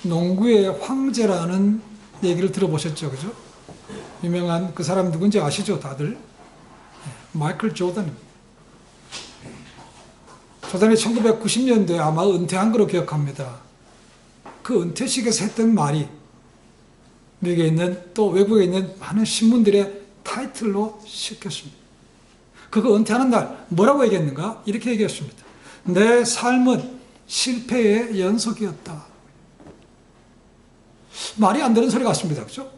농구의 황제라는 얘기를 들어보셨죠? 그죠? 유명한 그 사람 누군지 아시죠? 다들? 마이클 조던입니다. 조던이 1990년도에 아마 은퇴한 걸로 기억합니다. 그 은퇴식에서 했던 말이 미국에 있는 또 외국에 있는 많은 신문들의 타이틀로 싣겼습니다. 그거 은퇴하는 날 뭐라고 얘기했는가? 이렇게 얘기했습니다. 내 삶은 실패의 연속이었다. 말이 안 되는 소리 같습니다. 그렇죠?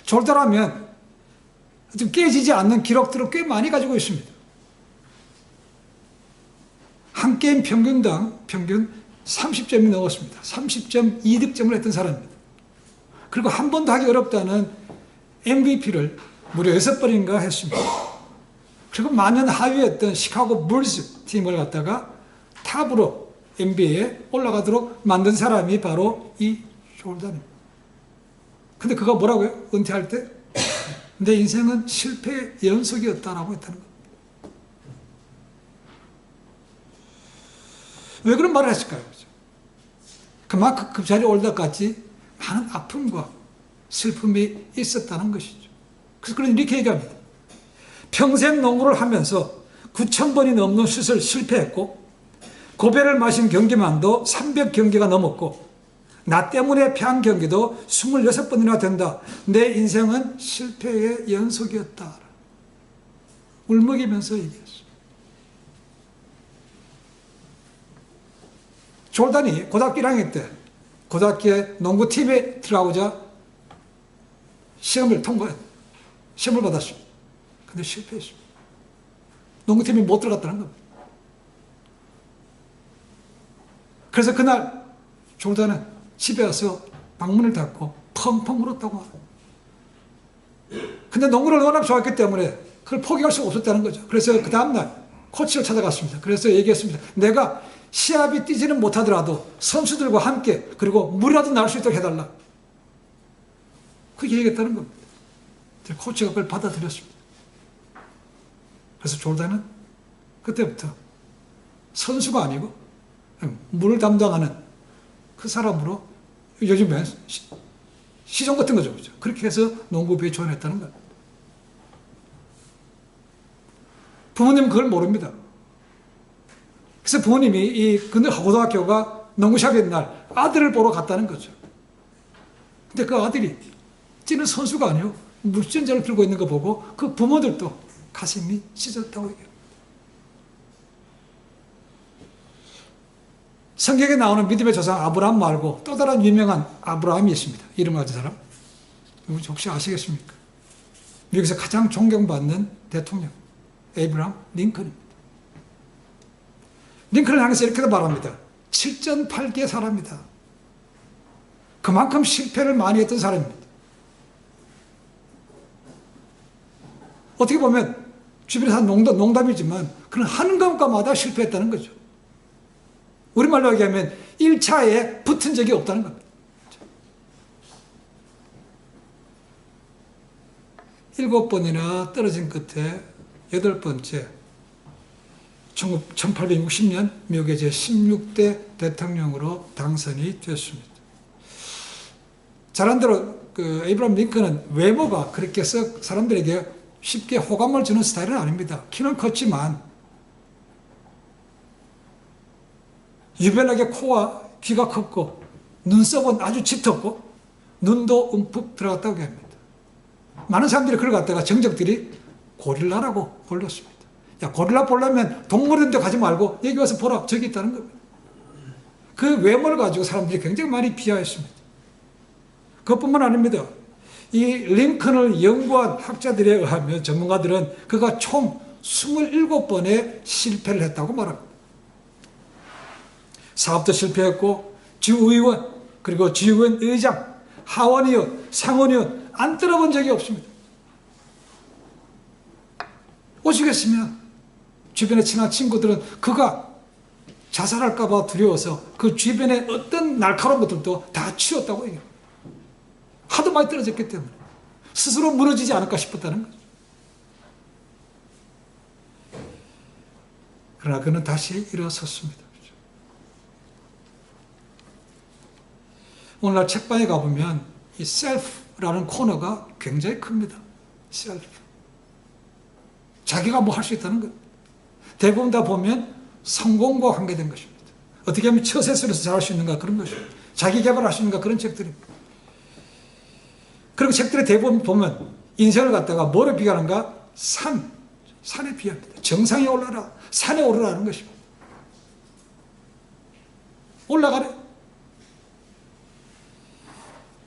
졸다라면 좀 깨지지 않는 기록들을 꽤 많이 가지고 있습니다. 한 게임 평균당 평균 30점이 넘었습니다. 30.2득점을 했던 사람입니다. 그리고 한 번도 하기 어렵다는 MVP를 무려 6번인가 했습니다. 그리고 만년 하위였던 시카고 불스 팀을 갖다가 탑으로 NBA에 올라가도록 만든 사람이 바로 이 조던입니다. 근데 그가 뭐라고요? 은퇴할 때? 내 인생은 실패의 연속이었다라고 했다는 겁니다. 왜 그런 말을 했을까요? 그만큼 그 자리에 올라까지 많은 아픔과 슬픔이 있었다는 것이죠. 그래서 그런 이렇게 얘기합니다. 평생 농구를 하면서 9,000번이 넘는 슛을 실패했고 고배를 마신 경기만도 300경기가 넘었고 나 때문에 패한 경기도 26번이나 된다. 내 인생은 실패의 연속이었다. 울먹이면서 얘기했어요. 조던이 고등학교 1학년 때 고등학교에 농구팀에 들어가고자 시험을 받았습니다. 근데 실패했습니다. 농구팀이 못 들어갔다는 겁니다. 그래서 그날 조던은 집에 와서 방문을 닫고 펑펑 울었다고 합니다. 근데 농구를 워낙 좋아했기 때문에 그걸 포기할 수가 없었다는 거죠. 그래서 그 다음날 코치를 찾아갔습니다. 그래서 얘기했습니다. 내가 시합이 뛰지는 못하더라도 선수들과 함께 그리고 물이라도 나올 수 있도록 해달라. 그렇게 얘기했다는 겁니다. 코치가 그걸 받아들였습니다. 그래서 조던은 그때부터 선수가 아니고 물을 담당하는 그 사람으로 요즘에 시종 같은 거죠. 그렇게 해서 농구부에 조언했다는 거예요. 부모님은 그걸 모릅니다. 그래서 부모님이 이 고등학교가 농구샵인 날 아들을 보러 갔다는 거죠. 근데 그 아들이 찌는 선수가 아니고 물전자를 들고 있는 거 보고 그 부모들도 가슴이 찢었다고 얘기해요. 성경에 나오는 믿음의 조상 아브라함 말고 또 다른 유명한 아브라함이 있습니다. 이름 가진 사람. 혹시 아시겠습니까? 미국에서 가장 존경받는 대통령 에이브라함 링컨입니다. 링컨을 향해서 이렇게도 말합니다. 7.8개 사람이다. 그만큼 실패를 많이 했던 사람입니다. 어떻게 보면 주변에서 농담이지만 그런 하는 것마다 실패했다는 거죠. 우리말로 얘기하면 1차에 붙은 적이 없다는 겁니다. 7번이나 떨어진 끝에 8번째 1860년 미국의 제16대 대통령으로 당선이 됐습니다. 잘한 대로 에이브라함 링컨은 외모가 그렇게 해서 사람들에게 쉽게 호감을 주는 스타일은 아닙니다. 키는 컸지만 유별나게 코와 귀가 컸고 눈썹은 아주 짙었고 눈도 움푹 들어갔다고 합니다. 많은 사람들이 그걸 갖다가 정적들이 고릴라라고 불렀습니다. 야, 고릴라 보려면 동물원 데 가지 말고 여기 와서 보라. 저기 있다는 겁니다. 그 외모를 가지고 사람들이 굉장히 많이 비하했습니다. 그것뿐만 아닙니다. 이 링컨을 연구한 학자들에 의하면 전문가들은 그가 총 27번의 실패를 했다고 말합니다. 사업도 실패했고 주의원 그리고 주의원 의장, 하원의원, 상원의원 안 떨어본 적이 없습니다. 오시겠으면 주변에 친한 친구들은 그가 자살할까 봐 두려워서 그 주변에 어떤 날카로운 것들도 다 치웠다고 얘기합니다. 하도 많이 떨어졌기 때문에 스스로 무너지지 않을까 싶었다는 거죠. 그러나 그는 다시 일어섰습니다. 오늘날 책방에 가보면 이 셀프라는 코너가 굉장히 큽니다. 셀프. 자기가 뭐 할 수 있다는 것. 대부분 다 보면 성공과 관계된 것입니다. 어떻게 하면 처세술에서 잘할 수 있는가 그런 것입니다. 자기 개발할 수 있는가 그런 책들입니다. 그리고 책들의 대부분 보면 인생을 갖다가 뭐로 비교하는가? 산에 비유합니다. 정상에 올라라. 산에 오르라는 것입니다. 올라가래.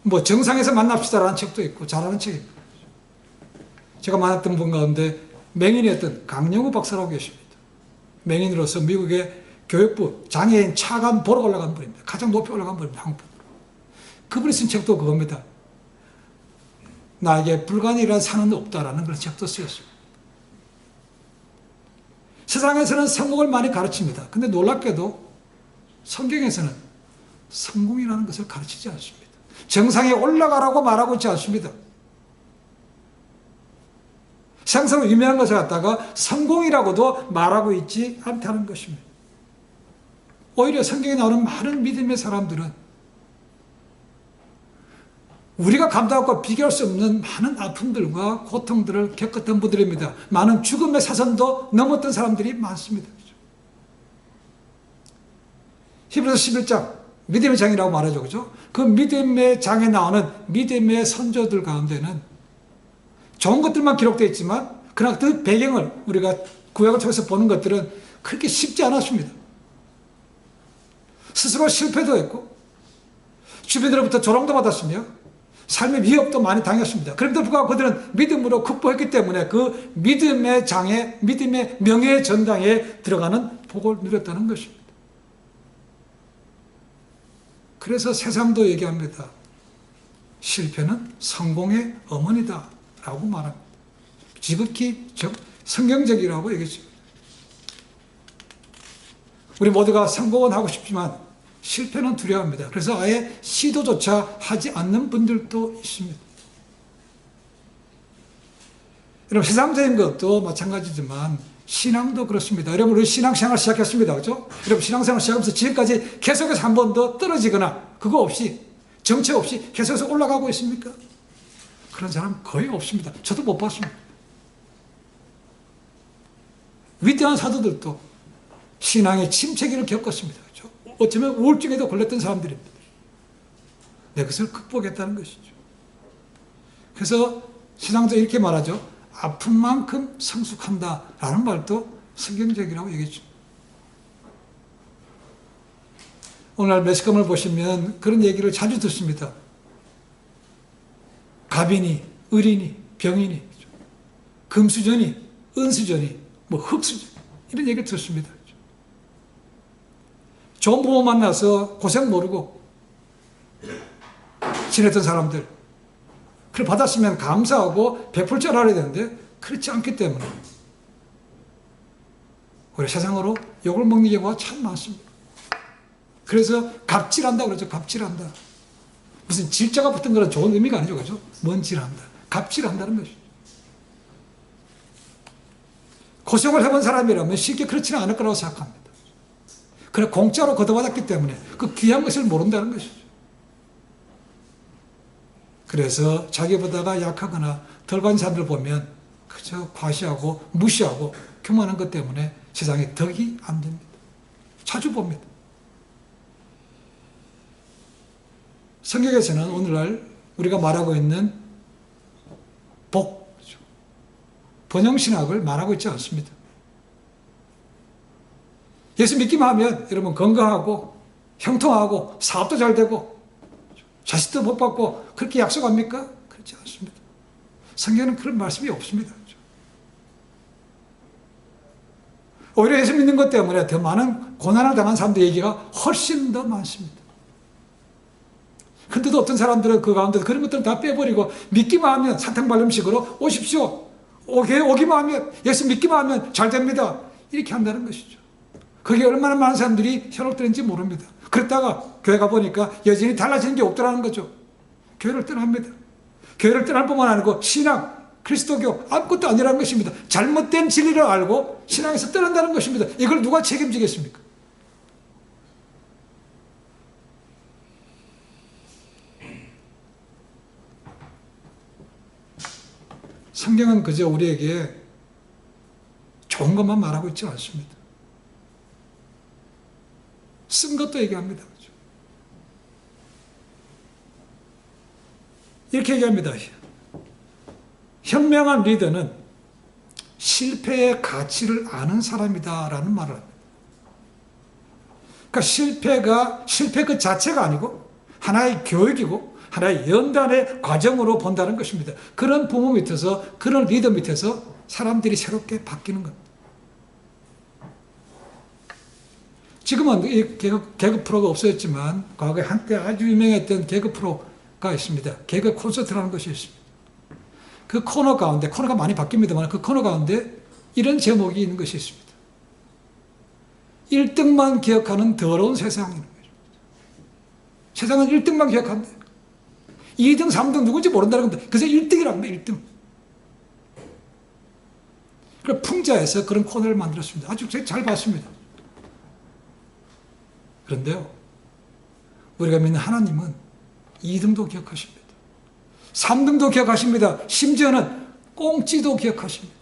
뭐 정상에서 만납시다라는 책도 있고 잘하는 책입니다. 제가 만났던 분 가운데 맹인이었던 강영우 박사라고 계십니다. 맹인으로서 미국의 교육부 장애인 차관 보러 올라간 분입니다. 가장 높이 올라간 분입니다. 한국으로. 그분이 쓴 책도 그겁니다. 나에게 불가능이란 산은 없다라는 그런 책도 쓰였습니다. 세상에서는 성공을 많이 가르칩니다. 근데 놀랍게도 성경에서는 성공이라는 것을 가르치지 않습니다. 정상에 올라가라고 말하고 있지 않습니다. 세상에서 유명한 것을 갖다가 성공이라고도 말하고 있지 않다는 것입니다. 오히려 성경에 나오는 많은 믿음의 사람들은 우리가 감당하고 비교할 수 없는 많은 아픔들과 고통들을 겪었던 분들입니다. 많은 죽음의 사선도 넘었던 사람들이 많습니다. 히브리서 11장 믿음의 장이라고 말하죠. 그죠? 그 믿음의 장에 나오는 믿음의 선조들 가운데는 좋은 것들만 기록되어 있지만 그러나 그 배경을 우리가 구약을 통해서 보는 것들은 그렇게 쉽지 않았습니다. 스스로 실패도 했고 주변으로부터 조롱도 받았으며 삶의 위협도 많이 당했습니다. 그럼에도 불구하고 그들은 믿음으로 극복했기 때문에 그 믿음의 장에, 믿음의 명예의 전당에 들어가는 복을 누렸다는 것입니다. 그래서 세상도 얘기합니다. 실패는 성공의 어머니다 라고 말합니다. 지극히 성경적이라고 얘기했습니다. 우리 모두가 성공은 하고 싶지만 실패는 두려워합니다. 그래서 아예 시도조차 하지 않는 분들도 있습니다. 여러분 세상적인 것도 마찬가지지만 신앙도 그렇습니다. 여러분 우리 신앙생활 시작했습니다. 그렇죠? 여러분 신앙생활 시작하면서 지금까지 계속해서 한 번도 떨어지거나 그거 없이 정체 없이 계속해서 올라가고 있습니까? 그런 사람 거의 없습니다. 저도 못 봤습니다. 위대한 사도들도 신앙의 침체기를 겪었습니다. 그렇죠? 어쩌면 우울증에도 걸렸던 사람들입니다. 네, 그것을 극복했다는 것이죠. 그래서 신앙도 이렇게 말하죠. 아픈 만큼 성숙한다라는 말도 성경적이라고 얘기했죠. 오늘 매스컴을 보시면 그런 얘기를 자주 듣습니다. 갑이니, 을이니, 병이니, 금수저니, 은수저니, 뭐 흙수저 이런 얘기를 듣습니다. 좋은 부모 만나서 고생 모르고 지냈던 사람들 그걸 받았으면 감사하고 베풀 줄 알아야 되는데 그렇지 않기 때문에 우리 세상으로 욕을 먹는 경우가 참 많습니다. 그래서 갑질한다 그러죠. 갑질한다. 무슨 질자가 붙은 거는 좋은 의미가 아니죠. 그죠? 뭔 질한다. 갑질한다는 것이죠. 고생을 해본 사람이라면 쉽게 그렇지는 않을 거라고 생각합니다. 그래 공짜로 걷어받았기 때문에 그 귀한 것을 모른다는 것이죠. 그래서 자기보다가 약하거나 덜 가진 사람들 보면 그저 과시하고 무시하고 교만한 것 때문에 세상에 덕이 안 됩니다. 자주 봅니다. 성경에서는 오늘날 우리가 말하고 있는 복, 번영신학을 말하고 있지 않습니다. 예수 믿기만 하면 여러분 건강하고 형통하고 사업도 잘 되고 자식도 복 받고 그렇게 약속합니까? 그렇지 않습니다. 성경에는 그런 말씀이 없습니다. 오히려 예수 믿는 것 때문에 더 많은 고난을 당한 사람들 얘기가 훨씬 더 많습니다. 근데도 어떤 사람들은 그 가운데 그런 것들은 다 빼버리고 믿기만 하면 사탕발림식으로 오십시오. 오기만 하면 예수 믿기만 하면 잘 됩니다. 이렇게 한다는 것이죠. 그게 얼마나 많은 사람들이 현혹되는지 모릅니다. 그랬다가 교회 가보니까 여전히 달라지는 게 없더라는 거죠. 교회를 떠납니다. 교회를 떠날 뿐만 아니고 신앙, 그리스도교 아무것도 아니라는 것입니다. 잘못된 진리를 알고 신앙에서 떠난다는 것입니다. 이걸 누가 책임지겠습니까? 성경은 그저 우리에게 좋은 것만 말하고 있지 않습니다. 쓴 것도 얘기합니다. 그렇죠? 이렇게 얘기합니다. 현명한 리더는 실패의 가치를 아는 사람이다라는 말을 합니다. 그러니까 실패 그 자체가 아니고 하나의 교육이고 하나의 연단의 과정으로 본다는 것입니다. 그런 부모 밑에서, 그런 리더 밑에서 사람들이 새롭게 바뀌는 겁니다. 지금은 이 개그 프로가 없어졌지만 과거에 한때 아주 유명했던 개그 프로가 있습니다. 개그 콘서트라는 것이 있습니다. 그 코너 가운데, 코너가 많이 바뀝니다만 그 코너 가운데 이런 제목이 있는 것이 있습니다. 1등만 기억하는 더러운 세상이라는 거죠. 세상은 1등만 기억한대. 2등, 3등 누군지 모른다는 건데 그래서 1등이라는 거예요. 1등. 그래서 풍자에서 그런 코너를 만들었습니다. 아주 잘 봤습니다. 그런데요, 우리가 믿는 하나님은 2등도 기억하십니다. 3등도 기억하십니다. 심지어는 꽁찌도 기억하십니다.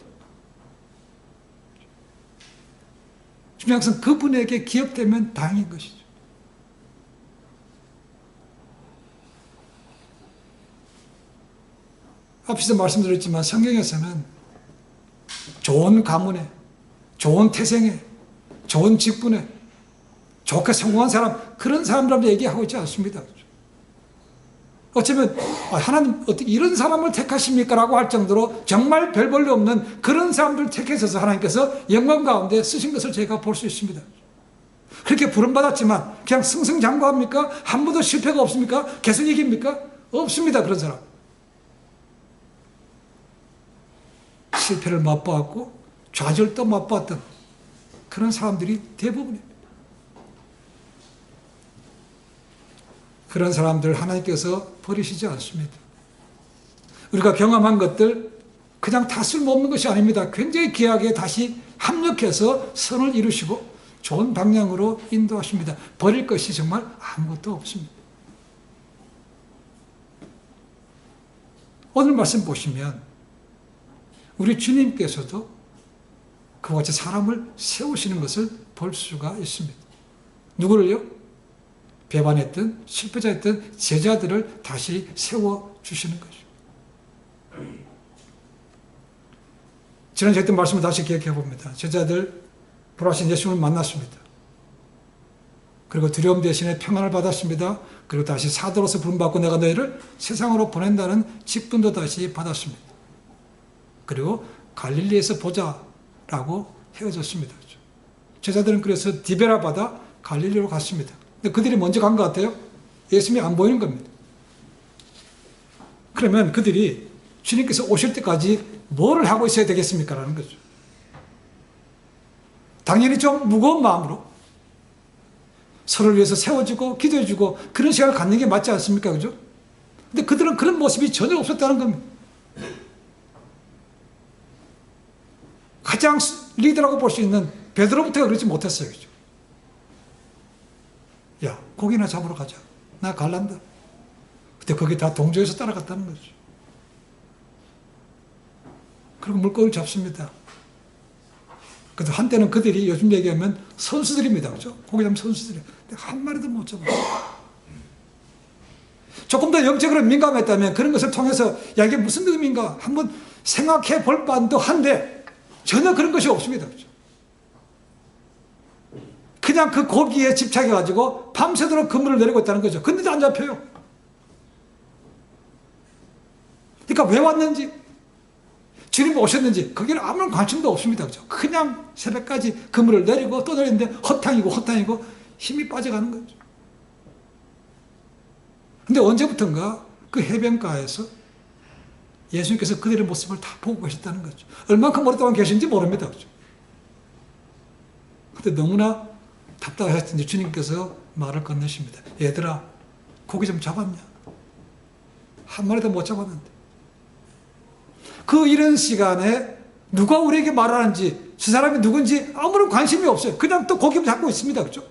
중요한 것은 그분에게 기억되면 다행인 것이죠. 앞에서 말씀드렸지만 성경에서는 좋은 가문에, 좋은 태생에, 좋은 직분에, 좋게 성공한 사람, 그런 사람들한테 얘기하고 있지 않습니다. 어쩌면 하나님 어떻게 이런 사람을 택하십니까? 라고 할 정도로 정말 별 볼일 없는 그런 사람들을 택하셔서 하나님께서 영광 가운데 쓰신 것을 제가 볼 수 있습니다. 그렇게 부름받았지만 그냥 승승장구합니까? 한 번도 실패가 없습니까? 계속 이깁니까? 없습니다. 그런 사람. 실패를 맛보았고 좌절도 맛보았던 그런 사람들이 대부분입니다. 그런 사람들 하나님께서 버리시지 않습니다. 우리가 경험한 것들 그냥 다 쓸모없는 것이 아닙니다. 굉장히 귀하게 다시 합력해서 선을 이루시고 좋은 방향으로 인도하십니다. 버릴 것이 정말 아무것도 없습니다. 오늘 말씀 보시면 우리 주님께서도 그와 같이 사람을 세우시는 것을 볼 수가 있습니다. 누구를요? 배반했던 실패자였던 제자들을 다시 세워주시는 거죠. 지난주에 했던 말씀을 다시 기억해 봅니다. 제자들 부활하신 예수님을 만났습니다. 그리고 두려움 대신에 평안을 받았습니다. 그리고 다시 사도로서 부름받고 내가 너희를 세상으로 보낸다는 직분도 다시 받았습니다. 그리고 갈릴리에서 보자라고 헤어졌습니다. 제자들은 그래서 디베라 바다 갈릴리로 갔습니다. 근데 그들이 먼저 간 것 같아요. 예수님이 안 보이는 겁니다. 그러면 그들이 주님께서 오실 때까지 뭐를 하고 있어야 되겠습니까? 라는 거죠. 당연히 좀 무거운 마음으로 서로를 위해서 세워주고 기도해주고 그런 시간을 갖는 게 맞지 않습니까? 그죠? 근데 그들은 그런 모습이 전혀 없었다는 겁니다. 가장 리더라고 볼 수 있는 베드로부터 그러지 못했어요. 그죠? 야, 고기나 잡으러 가자. 나 갈란다. 근데 거기 다 동조해서 따라갔다는 거죠. 그리고 물고기를 잡습니다. 그래도 한때는 그들이 요즘 얘기하면 선수들입니다. 그죠? 고기 잡는 선수들이. 근데 한 마리도 못 잡아요. 조금 더 영적으로 민감했다면 그런 것을 통해서 야, 이게 무슨 의미인가 한번 생각해 볼 만도 한데 전혀 그런 것이 없습니다. 그죠? 그냥 그 고기에 집착해가지고 밤새도록 그물을 내리고 있다는 거죠. 근데도 안 잡혀요. 그러니까 왜 왔는지, 주님 오셨는지, 거기는 아무런 관심도 없습니다. 그죠? 그냥 새벽까지 그물을 내리고 또 내리는데 헛탕이고 힘이 빠져가는 거죠. 근데 언제부턴가 그 해변가에서 예수님께서 그들의 모습을 다 보고 계셨다는 거죠. 얼만큼 오랫동안 계신지 모릅니다. 그죠? 근데 너무나 답답하셨던지 주님께서 말을 건네십니다. 얘들아, 고기 좀 잡았냐? 한 마리도 못 잡았는데. 그 이런 시간에 누가 우리에게 말하는지, 저 사람이 누군지 아무런 관심이 없어요. 그냥 또 고기를 잡고 있습니다. 그죠?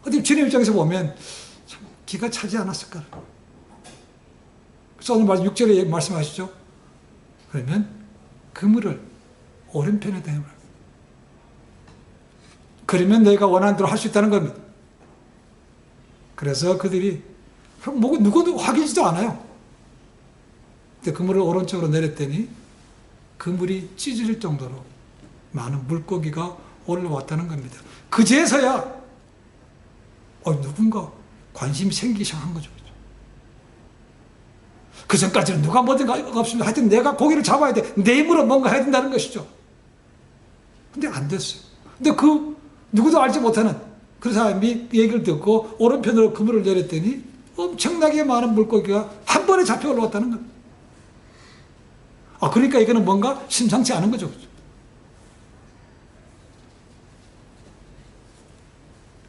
어디 주님 입장에서 보면 참 기가 차지 않았을까? 오늘 말씀 6절에 말씀하시죠. 그러면 그물을 오른편에 대라. 그러면 내가 원하는 대로 할 수 있다는 겁니다. 그래서 그들이 누구도 확인지도 않아요. 근데 그물을 오른쪽으로 내렸더니 그물이 찢어질 정도로 많은 물고기가 올라왔다는 겁니다. 그제서야 누군가 관심이 생기기 시작한 거죠. 그 전까지는 누가 뭐든 없습니다. 하여튼 내가 고기를 잡아야 돼. 내 힘으로 뭔가 해야 된다는 것이죠. 근데 안 됐어요. 근데 누구도 알지 못하는 그 사람이 얘기를 듣고 오른편으로 그물을 내렸더니 엄청나게 많은 물고기가 한 번에 잡혀 올라왔다는 겁니다. 그러니까 이거는 뭔가 심상치 않은 거죠.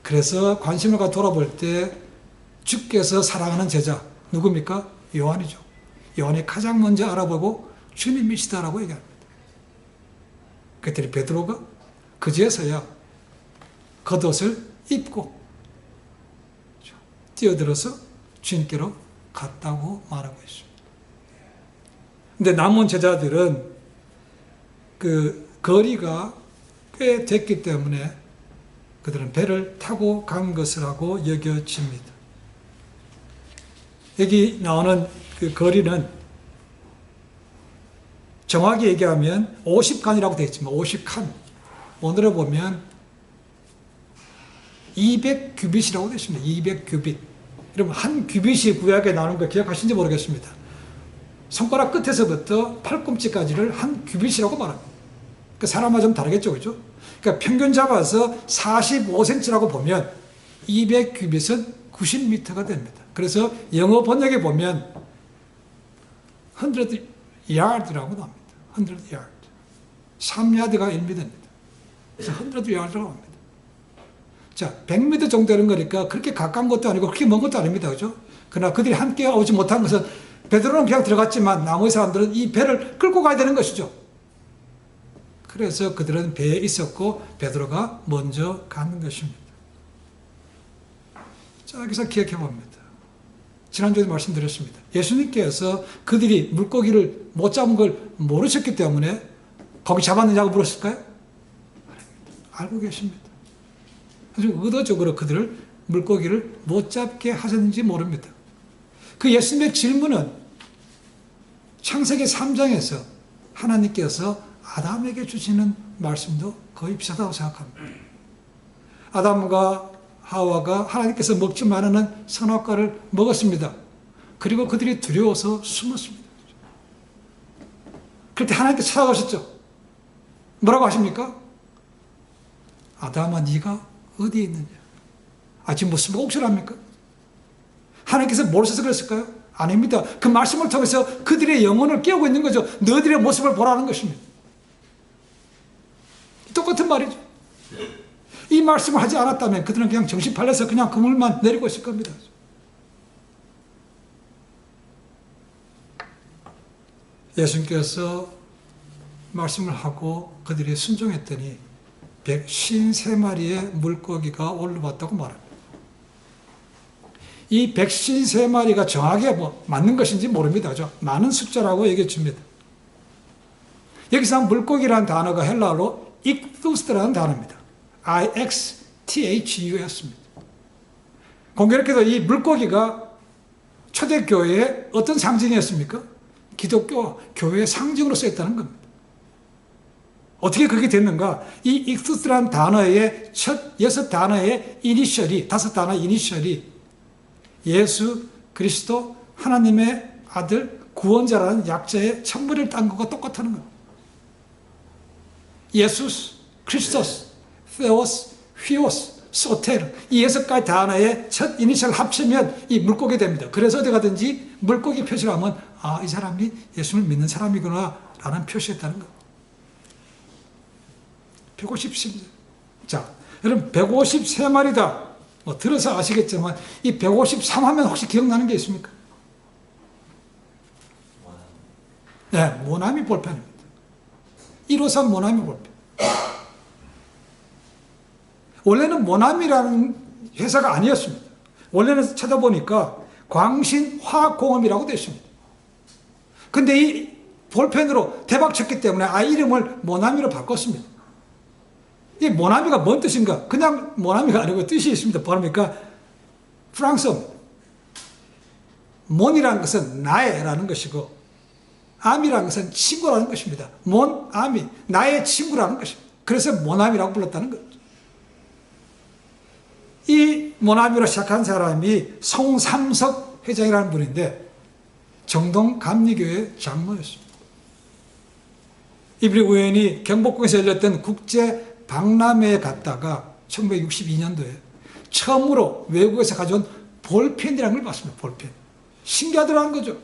그래서 관심을 갖고 돌아볼 때 주께서 사랑하는 제자 누굽니까? 요한이죠. 요한이 가장 먼저 알아보고 주님이시다라고 얘기합니다. 그랬더니 베드로가 그제서야 겉옷을 입고 뛰어들어서 주님께로 갔다고 말하고 있습니다. 근데 남은 제자들은 그 거리가 꽤 됐기 때문에 그들은 배를 타고 간 것이라고 여겨집니다. 여기 나오는 그 거리는 정확히 얘기하면 50칸이라고 되어 있지만 50칸 오늘에 보면 200규빗이라고 되어 있습니다. 200규빗. 여러분 한 규빗이 구약에 나오는 거 기억하시는지 모르겠습니다. 손가락 끝에서부터 팔꿈치까지를 한 규빗이라고 말합니다. 그 사람마다 좀 다르겠죠, 그죠? 그러니까 평균 잡아서 45cm라고 보면 200규빗은 90m가 됩니다. 그래서 영어 번역에 보면 100 yard라고 나옵니다. 100 yard. 3야드가 1m입니다. 그래서 100 yard라고 합니다. 자, 100m 정도 되는 거니까 그렇게 가까운 것도 아니고 그렇게 먼 것도 아닙니다. 그죠? 그러나 그들이 함께 오지 못한 것은 베드로는 그냥 들어갔지만 나머지 사람들은 이 배를 끌고 가야 되는 것이죠. 그래서 그들은 배에 있었고 베드로가 먼저 가는 것입니다. 자, 여기서 기억해 봅니다. 지난주에도 말씀드렸습니다. 예수님께서 그들이 물고기를 못 잡은 걸 모르셨기 때문에 거기 잡았느냐고 물었을까요? 알고 계십니다. 아주 의도적으로 그들을 물고기를 못 잡게 하셨는지 모릅니다. 그 예수님의 질문은 창세기 3장에서 하나님께서 아담에게 주시는 말씀도 거의 비슷하다고 생각합니다. 아담과 하와가 하나님께서 먹지 말라는 선악과를 먹었습니다. 그리고 그들이 두려워서 숨었습니다. 그럴 때 하나님께서 찾아가셨죠. 뭐라고 하십니까? 아담아 네가 어디에 있느냐? 지금 무슨 옥설합니까? 하나님께서 모르셔서 그랬을까요? 아닙니다. 그 말씀을 통해서 그들의 영혼을 깨우고 있는 거죠. 너희들의 모습을 보라는 것입니다. 똑같은 말이죠. 이 말씀을 하지 않았다면 그들은 그냥 정신 팔려서 그냥 그물만 내리고 있을 겁니다. 예수님께서 말씀을 하고 그들이 순종했더니 153마리의 물고기가 올라왔다고 말합니다. 이 153마리가 정확하게 맞는 것인지 모릅니다. 많은 숫자라고 얘기해 줍니다. 여기서 물고기라는 단어가 헬라어로 익투스라는 단어입니다. IXTHU였습니다. 공교롭게도 이 물고기가 초대교회의 어떤 상징이었습니까? 기독교 교회의 상징으로 쓰였다는 겁니다. 어떻게 그렇게 됐는가? 이 익투스라는 단어의 첫 6단어의 이니셜이, 5단어 이니셜이 예수 그리스도 하나님의 아들 구원자라는 약자의 첫머리를 딴 것과 똑같다는 겁니다. 예수스, 크리스토스, 테오스, 휘오스, 소테르 이 6가지 단어의 첫 이니셜 합치면 이 물고기 됩니다. 그래서 어디 가든지 물고기 표시를 하면 이 사람이 예수를 믿는 사람이구나 라는 표시했다는 것. 153. 자, 여러분 153마리다. 들어서 아시겠지만 이 153 하면 혹시 기억나는 게 있습니까? 네, 모나미 볼펜입니다. 153 모나미 볼펜. 원래는 모나미라는 회사가 아니었습니다. 원래는 찾아보니까 광신화학공업이라고 되어 있습니다. 근데 이 볼펜으로 대박 쳤기 때문에 이름을 모나미로 바꿨습니다. 이 모나미가 뭔 뜻인가? 그냥 모나미가 아니고 뜻이 있습니다. 뭐랍니까? 프랑스어. 몬이라는 것은 나의라는 것이고, 아미라는 것은 친구라는 것입니다. 몬, 아미, 나의 친구라는 것입니다. 그래서 모나미라고 불렀다는 거죠. 이 모나미로 시작한 사람이 송삼석 회장이라는 분인데, 정동 감리교회 장로였습니다. 이분이 우연히 경복궁에서 열렸던 국제 박람회에 갔다가 1962년도에 처음으로 외국에서 가져온 볼펜이라는 걸 봤습니다. 볼펜. 신기하더라는 거죠.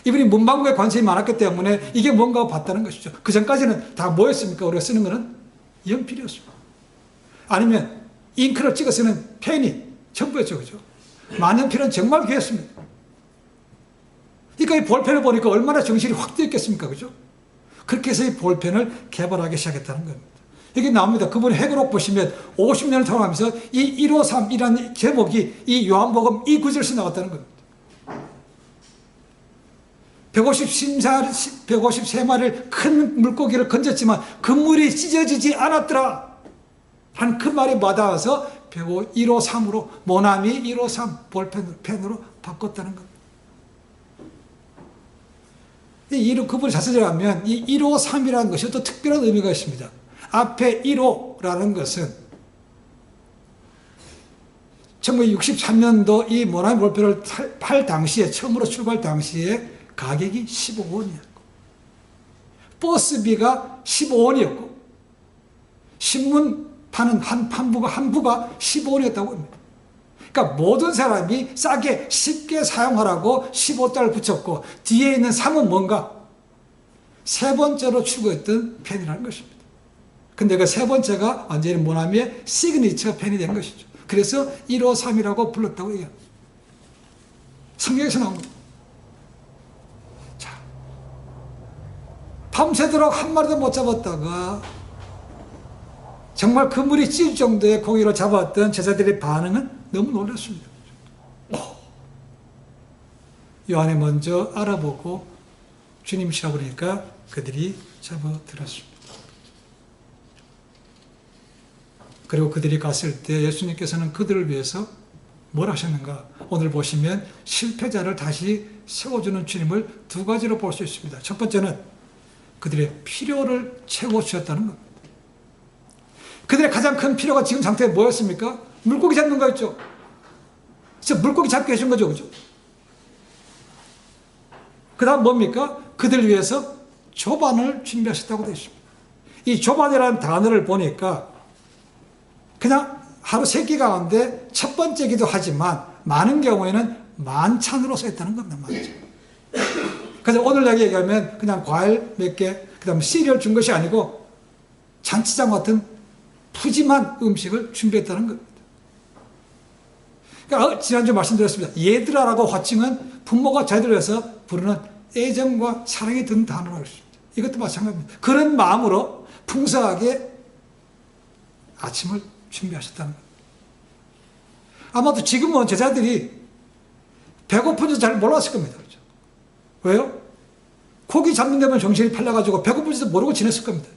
이분이 문방구에 관심이 많았기 때문에 이게 뭔가 봤다는 것이죠. 그 전까지는 다 뭐였습니까? 우리가 쓰는 거는 연필이었습니다. 아니면 잉크를 찍어 쓰는 펜이 전부였죠. 그죠? 만년필은 정말 귀했습니다. 그러니까 이 볼펜을 보니까 얼마나 정신이 확 뜨였겠습니까? 그죠? 그렇게 해서 이 볼펜을 개발하기 시작했다는 겁니다. 여기 나옵니다. 그분이 회고록 보시면 50년을 통하면서 이 153이라는 제목이 이 요한복음 이 구절에서 나왔다는 겁니다. 153마리를 큰 물고기를 건졌지만 그 물이 찢어지지 않았더라. 한 그 말이 와닿아서 153으로 모나미 153 볼펜으로 바꿨다는 겁니다. 그분이 자세히 하면 이 153이라는 것이 또 특별한 의미가 있습니다. 앞에 1호라는 것은 1963년도 이 모나미 볼펜을 팔 당시에, 처음으로 출발 당시에 가격이 15원이었고, 버스비가 15원이었고, 신문 파는 한 부가 15원이었다고 합니다. 그러니까 모든 사람이 싸게 쉽게 사용하라고 15달을 붙였고, 뒤에 있는 3은 뭔가? 세 번째로 추구했던 펜이라는 것입니다. 근데 그 세 번째가 완전히 모나미의 시그니처 펜이 된 것이죠. 그래서 153이라고 불렀다고 얘기합니다. 성경에서 나옵니다. 자, 밤새도록 한 마리도 못 잡았다가 정말 그물이 찢을 정도의 고기를 잡았던 제자들의 반응은 너무 놀랐습니다. 요한이 먼저 알아보고 주님이시라고 그러니까 그들이 잡아들었습니다. 그리고 그들이 갔을 때 예수님께서는 그들을 위해서 뭘 하셨는가? 오늘 보시면 실패자를 다시 세워주는 주님을 두 가지로 볼 수 있습니다. 첫 번째는 그들의 필요를 채워주셨다는 겁니다. 그들의 가장 큰 필요가 지금 상태에 뭐였습니까? 물고기 잡는 거였죠. 그래서 물고기 잡게 해준 거죠. 그죠? 그 다음 뭡니까? 그들을 위해서 조반을 준비하셨다고 되어 있습니다. 이 조반이라는 단어를 보니까 그냥 하루 세 끼 가운데 첫 번째기도 하지만 많은 경우에는 만찬으로 써있다는 겁니다. 만찬. 그래서 오늘 얘기하면 그냥 과일 몇 개, 그 다음에 시리얼 준 것이 아니고 잔치장 같은 푸짐한 음식을 준비했다는 겁니다. 그러니까 지난주 말씀드렸습니다. 얘들아라고 호칭은 부모가 자녀들을 위해서 부르는 애정과 사랑이 든 단어라고 했습니다. 이것도 마찬가지입니다. 그런 마음으로 풍성하게 아침을 준비하셨다는 겁니다. 아마도 지금은 제자들이 배고픈지 잘 몰랐을 겁니다. 그렇죠? 왜요? 고기 잡는 데만 정신이 팔려가지고 배고픈지도 모르고 지냈을 겁니다.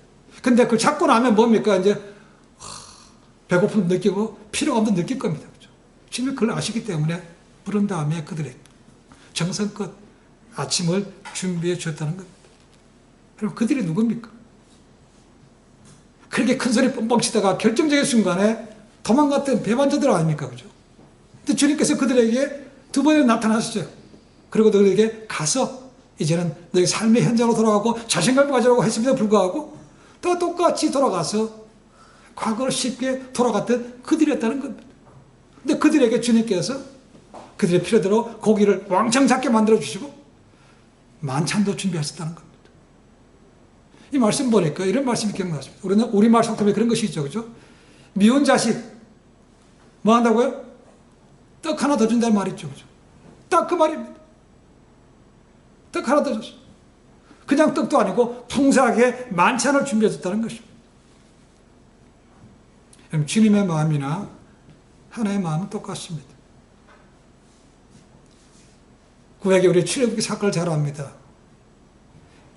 근데 그걸 잡고 나면 뭡니까? 이제 배고픔도 느끼고 피로감도 느낄 겁니다. 그렇죠? 주님이 그걸 아시기 때문에 부른 다음에 그들의 정성껏 아침을 준비해 주었다는 겁니다. 그럼 그들이 누굽니까? 그렇게 큰 소리 뻥뻥 치다가 결정적인 순간에 도망갔던 배반자들 아닙니까? 그죠? 근데 주님께서 그들에게 두 번이나 나타나셨죠. 그리고 그들에게 가서 이제는 너희 삶의 현장으로 돌아가고 자신감을 가지라고 했음에도 불구하고 또 똑같이 돌아가서 과거로 쉽게 돌아갔던 그들이었다는 겁니다. 근데 그들에게 주님께서 그들의 필요대로 고기를 왕창 작게 만들어 주시고 만찬도 준비하셨다는 겁니다. 이 말씀 보니까 이런 말씀이 기억나십니다. 우리는 우리말 속담에 그런 것이 있죠. 그죠? 미운 자식 뭐 한다고요? 떡 하나 더 준다는 말이 있죠. 그죠? 딱 그 말입니다. 떡 하나 더 줬어. 그냥 떡도 아니고 풍성하게 만찬을 준비해 줬다는 것입니다. 주님의 마음이나 하나의 마음은 똑같습니다. 구약에 우리 출애굽기 사건을 잘 압니다.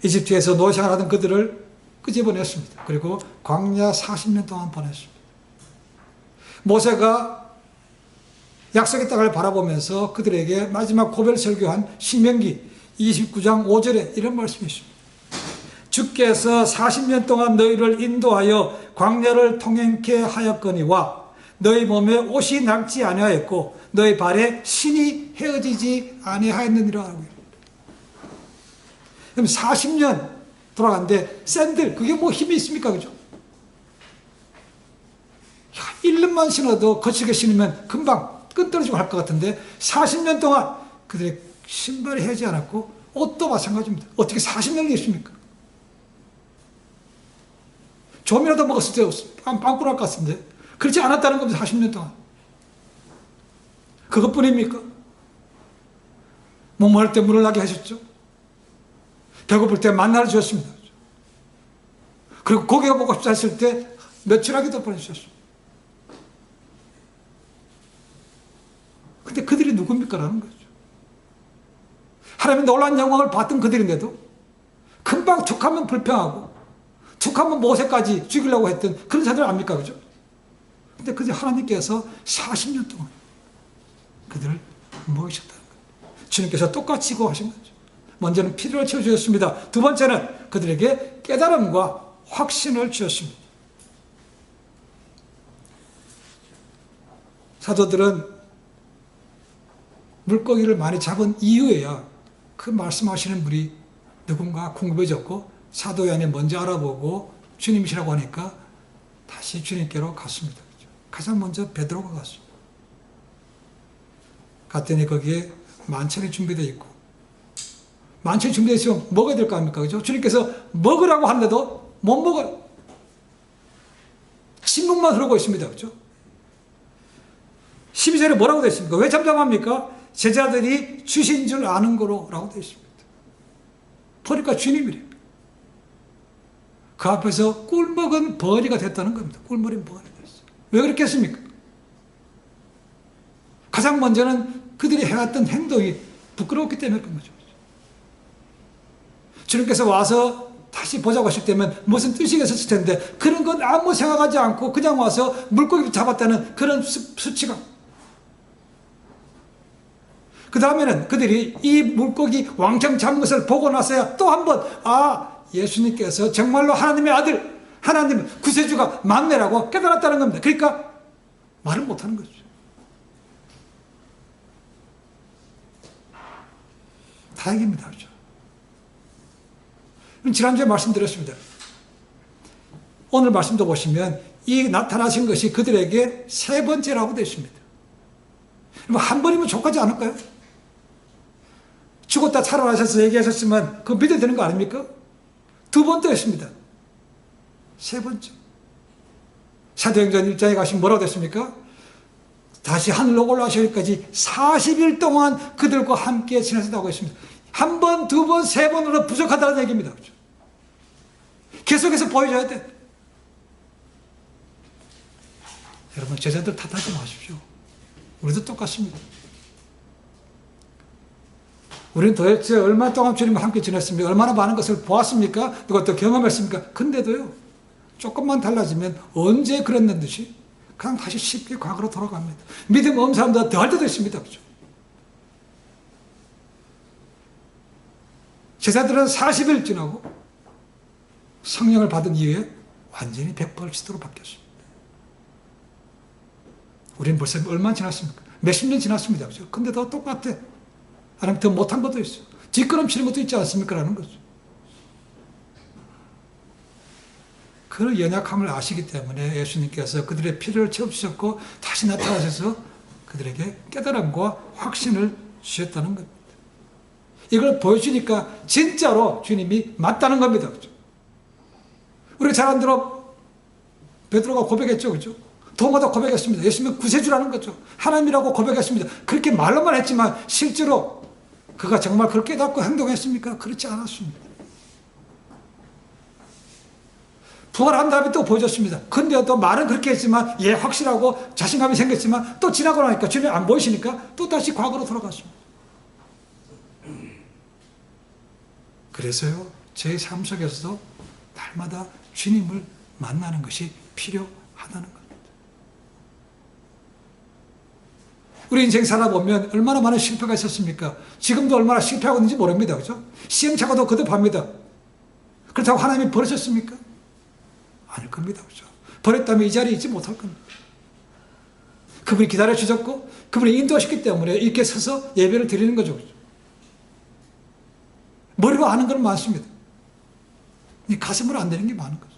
이집트에서 노생활하던 그들을 끄집어냈습니다. 그리고 광야 40년 동안 보냈습니다. 모세가 약속의 땅을 바라보면서 그들에게 마지막 고별 설교한 신명기 29장 5절에 이런 말씀이 있습니다. 주께서 40년 동안 너희를 인도하여 광야를 통행케 하였거니와 너희 몸에 옷이 낡지 아니하였고 너희 발에 신이 헤어지지 아니하였느니라 하고. 그럼 40년 돌아갔는데 샌들 그게 뭐 힘이 있습니까? 그죠? 1년만 신어도 거칠게 신으면 금방 끈 떨어지고 할 것 같은데 40년 동안 그들의 신발이 헤어지지 않았고 옷도 마찬가지입니다. 어떻게 40년이 있습니까? 좀이라도 먹었을 때 빵꾸날 것 같은데 그렇지 않았다는 겁니다. 40년 동안. 그것뿐입니까? 목마를 때 물을 나게 하셨죠. 배고플 때 만나를 주셨습니다. 그리고 고기가 먹고 싶다 했을 때 며칠하기도 보내주셨습니다. 근데 그들이 누굽니까? 라는 거죠. 하나님의 놀라운 영광을 봤던 그들인데도 금방 툭하면 불평하고 툭하면 모세까지 죽이려고 했던 그런 자들 압니까? 그죠? 근데 그들 하나님께서 40년 동안 그들을 모으셨다는 거예요. 주님께서 똑같이 하신 거죠. 먼저는 필요를 채워주셨습니다. 두 번째는 그들에게 깨달음과 확신을 주셨습니다. 사도들은 물고기를 많이 잡은 이후에야 그 말씀하시는 분이 누군가 궁금해졌고 사도연이 먼저 알아보고 주님이시라고 하니까 다시 주님께로 갔습니다. 가장 먼저 베드로가 갔습니다. 갔더니 거기에 만찬이 준비되어 있고 만찬이 준비되어 있으면 먹어야 될 거 아닙니까? 그죠? 주님께서 먹으라고 하는데도 못 먹어요. 침묵만 흐르고 있습니다. 그죠? 12절에 뭐라고 되어 있습니까? 왜 잠잠합니까? 제자들이 주신 줄 아는 거로 라고 되어 있습니다. 보니까 주님이래요. 그 앞에서 꿀먹은 벌이가 됐다는 겁니다. 꿀먹은 벌이 됐어요. 왜 그렇게 했습니까? 가장 먼저는 그들이 해왔던 행동이 부끄러웠기 때문에 그런 거죠. 주님께서 와서 다시 보자고 하실 때면 무슨 뜻이 있었을 텐데 그런 건 아무 생각하지 않고 그냥 와서 물고기 잡았다는 그런 수치감. 그 다음에는 그들이 이 물고기 왕창 잡은 것을 보고 나서야 또 한 번 예수님께서 정말로 하나님의 아들, 하나님 구세주가 맞네라고 깨달았다는 겁니다. 그러니까 말을 못하는 거죠. 다행입니다. 그렇죠? 지난주에 말씀드렸습니다. 오늘 말씀도 보시면 이 나타나신 것이 그들에게 세 번째라고 되어 있습니다. 한 번이면 족하지 않을까요? 죽었다 살아나셔서 얘기하셨지만 그거 믿어야 되는 거 아닙니까? 두 번 또 했습니다. 세 번째. 사도행전 1장에 가시면 뭐라고 됐습니까? 다시 하늘로 올라가시기까지 40일 동안 그들과 함께 지내셨다고 했습니다. 한 번, 두 번, 세 번으로 부족하다는 얘기입니다. 그렇죠? 계속해서 보여줘야 돼. 여러분, 제자들 탓하지 마십시오. 우리도 똑같습니다. 우리는 도대체 얼마 동안 주님과 함께 지냈습니까? 얼마나 많은 것을 보았습니까? 그것도 경험했습니까? 근데도요, 조금만 달라지면 언제 그랬는 듯이 그냥 다시 쉽게 과거로 돌아갑니다. 믿음 없는 사람보다 더할 때도 있습니다. 그렇죠? 제자들은 40일 지나고 성령을 받은 이후에 완전히 180도로 바뀌었습니다. 우리는 벌써 얼마나 지났습니까? 몇십 년 지났습니다. 그죠? 근데 더 똑같아. 아니면 더 못한 것도 있어요. 뒷걸음치는 것도 있지 않습니까? 라는 거죠. 그 연약함을 아시기 때문에 예수님께서 그들의 필요를 채워주셨고 다시 나타나셔서 그들에게 깨달음과 확신을 주셨다는 겁니다. 이걸 보여주니까 진짜로 주님이 맞다는 겁니다. 그죠? 우리 잘 안 들어 베드로가 고백했죠. 그죠? 도마도 고백했습니다. 예수님은 구세주라는 거죠. 하나님이라고 고백했습니다. 그렇게 말로만 했지만 실제로 그가 정말 그걸 깨닫고 행동했습니까? 그렇지 않았습니다. 부활한 다음에 또 보여줬습니다. 근데 또 말은 그렇게 했지만 확실하고 자신감이 생겼지만 또 지나고 나니까 주님이 안 보이시니까 또 다시 과거로 돌아갔습니다. 그래서요, 제 삶 속에서도 날마다 주님을 만나는 것이 필요하다는 겁니다. 우리 인생 살아보면 얼마나 많은 실패가 있었습니까? 지금도 얼마나 실패하고 있는지 모릅니다. 그죠? 시행착오도 거듭합니다. 그렇다고 하나님이 버리셨습니까? 아닐 겁니다. 그죠? 버렸다면 이 자리에 있지 못할 겁니다. 그분이 기다려 주셨고, 그분이 인도하셨기 때문에 이렇게 서서 예배를 드리는 거죠. 그죠? 머리로 아는 건 많습니다. 이 가슴으로 안 되는 게 많은 거죠.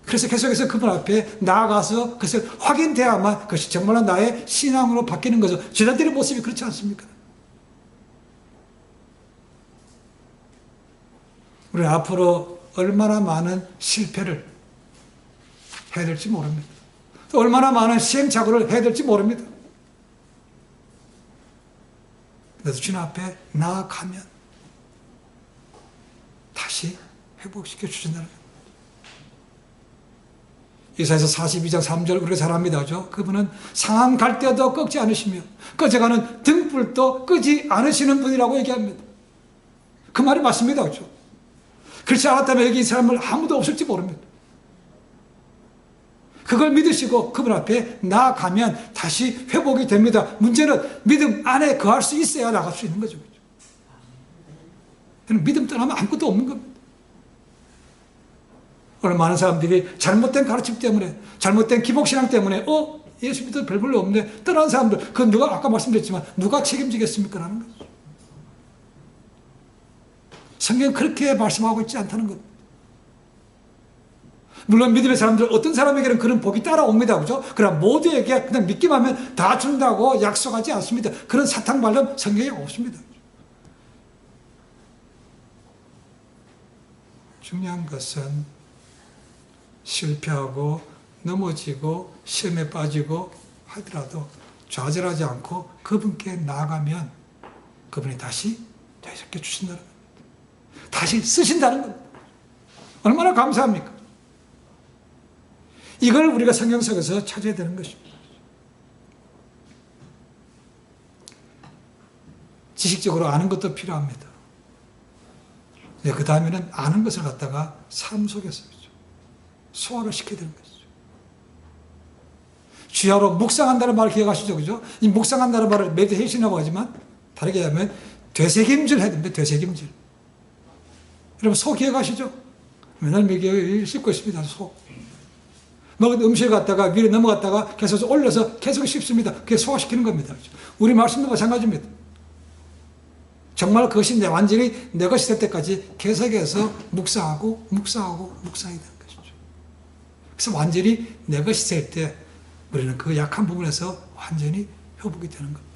그래서 계속해서 그분 앞에 나아가서 그것을 확인돼야만 그것이 정말로 나의 신앙으로 바뀌는 거죠. 제자들의 모습이 그렇지 않습니까? 우리는 앞으로 얼마나 많은 실패를 해야 될지 모릅니다. 또 얼마나 많은 시행착오를 해야 될지 모릅니다. 그래서 주님 앞에 나아가면 다시 회복시켜 주신다는 거예요. 이사야서 42장 3절 그렇게 잘 압니다. 그분은 상한 갈대도 꺾지 않으시며 꺼져가는 등불도 끄지 않으시는 분이라고 얘기합니다. 그 말이 맞습니다. 그렇죠? 그렇지 않았다면 여기 이 사람을 아무도 없을지 모릅니다. 그걸 믿으시고 그분 앞에 나아가면 다시 회복이 됩니다. 문제는 믿음 안에 거할 수 있어야 나갈 수 있는 거죠. 믿음 떠나면 아무것도 없는 겁니다. 오늘 많은 사람들이 잘못된 가르침 때문에, 잘못된 기복신앙 때문에 예수 믿어도 별 볼일 없네 떠나는 사람들, 그건 누가 아까 말씀드렸지만 누가 책임지겠습니까? 라는 거죠. 성경은 그렇게 말씀하고 있지 않다는 것. 물론 믿음의 사람들 어떤 사람에게는 그런 복이 따라옵니다. 그죠? 그러나 모두에게 그냥 믿기만 하면 다 준다고 약속하지 않습니다. 그런 사탕 발론 성경에 없습니다. 중요한 것은 실패하고 넘어지고 시험에 빠지고 하더라도 좌절하지 않고 그분께 나아가면 그분이 다시 되살려 주신다는 겁니다. 다시 쓰신다는 겁니다. 얼마나 감사합니까? 이걸 우리가 성경 속에서 찾아야 되는 것입니다. 지식적으로 아는 것도 필요합니다. 그 다음에는 아는 것을 갖다가 삶 속에서 소화를 시켜야 되는 것이죠. 주야로 묵상한다는 말을 기억하시죠? 그죠? 이 묵상한다는 말을 메디테이션이라고 하지만 다르게 하면 되새김질 해야 됩니다. 되새김질. 여러분 소 기억하시죠? 맨날 먹여 씹고 있습니다. 소. 먹은 음식을 갖다가 위로 넘어갔다가 계속 올려서 계속 씹습니다. 그게 소화시키는 겁니다. 우리 말씀도 마찬가지입니다. 정말 그것이 완전히 내 것이 될 때까지 계속해서 묵상하고 묵상하고 묵상이 되는 것이죠. 그래서 완전히 내 것이 될 때 우리는 그 약한 부분에서 완전히 회복이 되는 겁니다.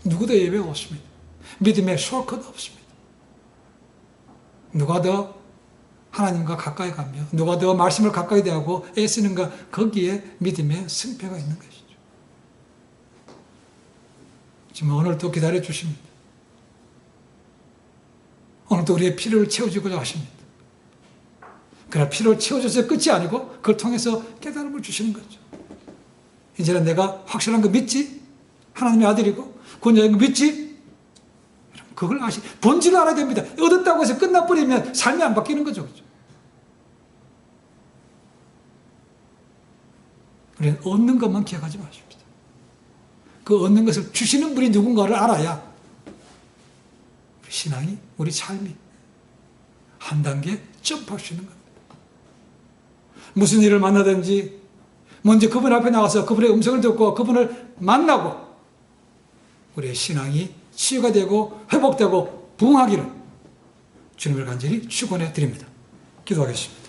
누구도 예외가 없습니다. 믿음의 숏컷 없습니다. 누가 더 하나님과 가까이 가며 누가 더 말씀을 가까이 대하고 애쓰는가, 거기에 믿음의 승패가 있는 것이죠. 지금 오늘도 기다려 주십니다. 오늘도 우리의 필요를 채워주고자 하십니다. 그러나 필요를 채워줘서 끝이 아니고 그걸 통해서 깨달음을 주시는 거죠. 이제는 내가 확실한 거 믿지? 하나님의 아들이고 구원자인 거 믿지? 그걸 본질을 알아야 됩니다. 얻었다고 해서 끝나버리면 삶이 안 바뀌는 거죠. 그렇죠? 우리는 얻는 것만 기억하지 마십시다. 그 얻는 것을 주시는 분이 누군가를 알아야 우리 신앙이, 우리 삶이 한 단계 점프할 수 있는 겁니다. 무슨 일을 만나든지 먼저 그분 앞에 나가서 그분의 음성을 듣고 그분을 만나고 우리의 신앙이 치유가 되고 회복되고 부흥하기를 주님을 간절히 축원해 드립니다. 기도하겠습니다.